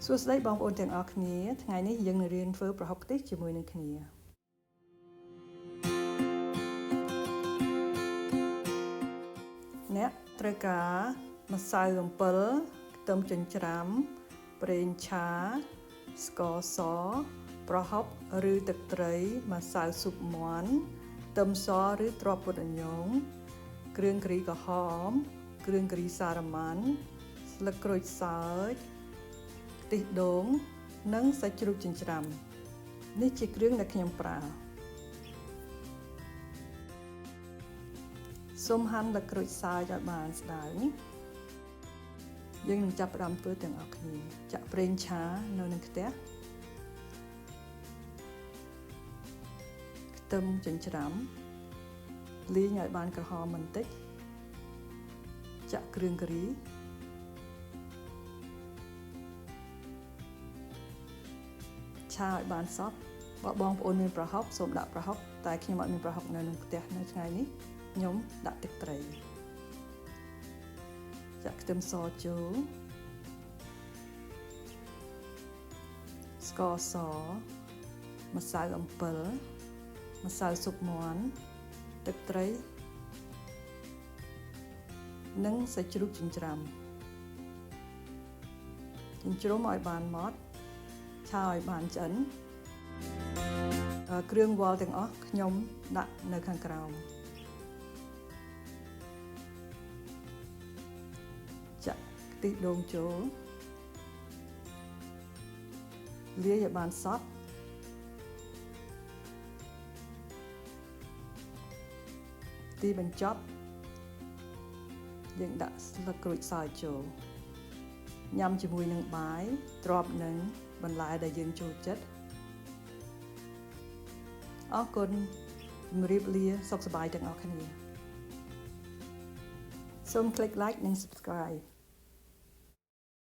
សួស្តីបងប្អូនទាំងអស់គ្នាថ្ងៃនេះយើងនឹងរៀនធ្វើប្រហុកខ្ទិះជាមួយនឹងគ្នាអ្នកត្រូវការម្សៅអំពិលខ្ទឹមចិញ្ច្រាំប្រេងឆាស្ករសប្រហុកឬទឹកត្រីម្សៅស៊ុបមាន់ខ្ទឹមសឬត្រប់ពុតអញ្ញងគ្រឿងការីក្រហមគ្រឿងការីសារ៉ាម៉ាន់ស្លឹកក្រូចសើចខ្ទិះដូងនិងសាច់ជ្រូកចិញ្ច្រាំនេះជាគ្រឿងដែលខ្ញុំប្រើសូមហាន់ស្លឹកក្រូចសើចឲ្យបានស្តើងយើងនឹងចាប់ផ្ដើមធ្វើទាំងអស់គ្នាចាក់ប្រេងឆានៅនឹងខ្ទះខ្ទឹមចិញ្ច្រាំលីងឲ្យបានក្រហមបន្តិចចាក់គ្រឿងការីឆាឲ្យបានសព្វបើបងប្អូនមានប្រហុកសូមដាក់ប្រហុកតែខ្ញុំអត់មានប្រហុកនៅក្នុងផ្ទះនៅថ្ងៃនេះខ្ញុំដាក់ទឹកត្រីចាក់ខ្ទឹមសចូលស្ករសម្សៅអំពិលម្សៅស៊ុបមាន់ទឹកត្រីនិងសាច់ជ្រូកចិញ្ច្រាំចិញ្ច្រាំឲ្យបានម៉ត់ឆាឲ្យបានឆ្អិនគ្រឿងវល់ទាំងអស់ខ្ញុំដាក់នៅខាងក្រោមចាក់ខ្ទិះដូងចូលលាយឲ្យបានសព្វទីបញ្ចប់យើងដាក់ស្លឹកក្រូចសើចចូលញ៉ាំជាមួយនឹងបាយទ្រាប់នឹងបន្លែដែលយើងចូលចិត្តអរគុណជម្រាបលាសុខសប្បាយទាំងអស់គ្នាសូម click like និង subscribe